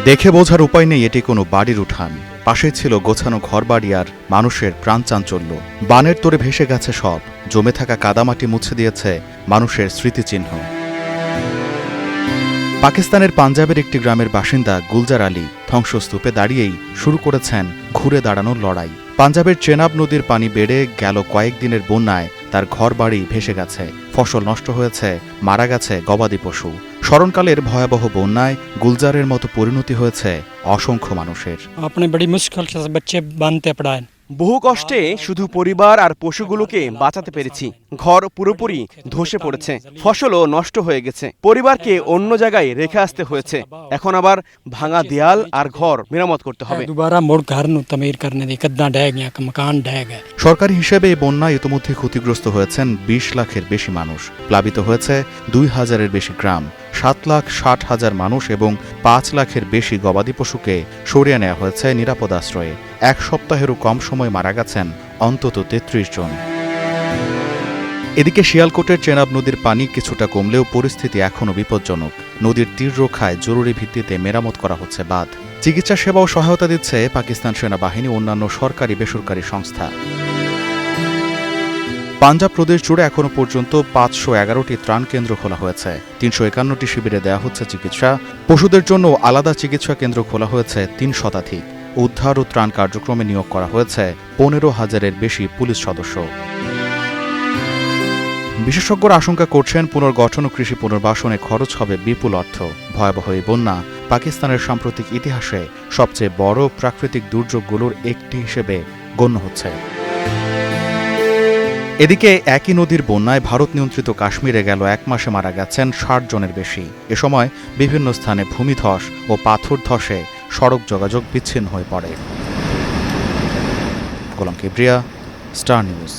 দেখে বোঝার উপায় নেই এটি কোনো বাড়ির উঠান। পাশেই ছিল গোছানো ঘরবাড়ি আর মানুষের প্রাণ চাঞ্চল্য। বানের তোরে ভেসে গেছে সব, জমে থাকা কাদামাটি মুছে দিয়েছে মানুষের স্মৃতিচিহ্ন। পাকিস্তানের পাঞ্জাবের একটি গ্রামের বাসিন্দা গুলজার আলী ধ্বংসস্তূপে দাঁড়িয়েই শুরু করেছেন ঘুরে দাঁড়ানোর লড়াই। পাঞ্জাবের চেনাব নদীর পানি বেড়ে গেল কয়েকদিনের বন্যায় তার ঘরবাড়ি ভেসে গেছে, ফসল নষ্ট হয়েছে, মারা গেছে গবাদি পশু। স্মরণকালের ভয়াবহ বন্যায় গুলজারের মতো পরিণতি হয়েছে অসংখ্য মানুষের। আপনি বড়ি মুশকিল সে বাচ্চা বানতে পড়ায়। বহু কষ্টে শুধু পরিবার আর পশুগুলোকে বাঁচাতে পেরেছি। ঘর পুরোপুরি ধসে পড়েছে, ফসলও নষ্ট হয়ে গেছে, পরিবারকে অন্য জায়গায় রেখে আসতে হয়েছে। এখন আবার ভাঙা দেয়াল আর ঘর মেরামত করতে হবে। दोबारा मुड़ घर नु तमीर करने दी कद्दा ढह गया, मकान ढह गए। সরকারি হিসেবে এই বন্যায় ইতিমধ্যে ক্ষতিগ্রস্ত হয়েছেন ২০ লাখের বেশি মানুষ। প্লাবিত হয়েছে ২,০০০-এর বেশি গ্রাম, ৭,৬০,০০০ মানুষ এবং ৫ লাখের বেশি গবাদি পশুকে সরিয়ে নেওয়া হয়েছে নিরাপদ আশ্রয়ে। এক সপ্তাহেরও কম সময় মারা গেছেন অন্তত ৩৩ জন। এদিকে শিয়ালকোটের চেনাব নদীর পানি কিছুটা কমলেও পরিস্থিতি এখনও বিপজ্জনক। নদীর তীর রক্ষায় জরুরি ভিত্তিতে মেরামত করা হচ্ছে বাঁধ। চিকিৎসা সেবাও সহায়তা দিচ্ছে পাকিস্তান সেনাবাহিনী ও অন্যান্য সরকারি বেসরকারি সংস্থা। পাঞ্জাব প্রদেশ জুড়ে এখনও পর্যন্ত ৫১১টি ত্রাণ কেন্দ্র খোলা হয়েছে, ৩৫১টি শিবিরে দেওয়া হচ্ছে চিকিৎসা। পশুদের জন্য আলাদা চিকিৎসা কেন্দ্র খোলা হয়েছে ৩ শতাধিক। উদ্ধার ও ত্রাণ কার্যক্রমে নিয়োগ করা হয়েছে ১৫,০০০-এর বেশি পুলিশ সদস্য। বিশেষজ্ঞরা আশঙ্কা করছেন পুনর্গঠন ও কৃষি পুনর্বাসনে খরচ হবে বিপুল অর্থ। ভয়াবহ এই বন্যা পাকিস্তানের সাম্প্রতিক ইতিহাসে সবচেয়ে বড় প্রাকৃতিক দুর্যোগগুলোর একটি হিসেবে গণ্য হচ্ছে। এদিকে একই নদীর বন্যায় ভারত নিয়ন্ত্রিত কাশ্মীরে গেল ১ মাসে মারা গেছেন ৬০ জনের বেশি। এ সময় বিভিন্ন স্থানে ভূমিধস ও পাথর ধসে সড়ক যোগাযোগ বিচ্ছিন্ন হয়ে পড়ে। গোলাম কিবরিয়া, স্টার নিউজ।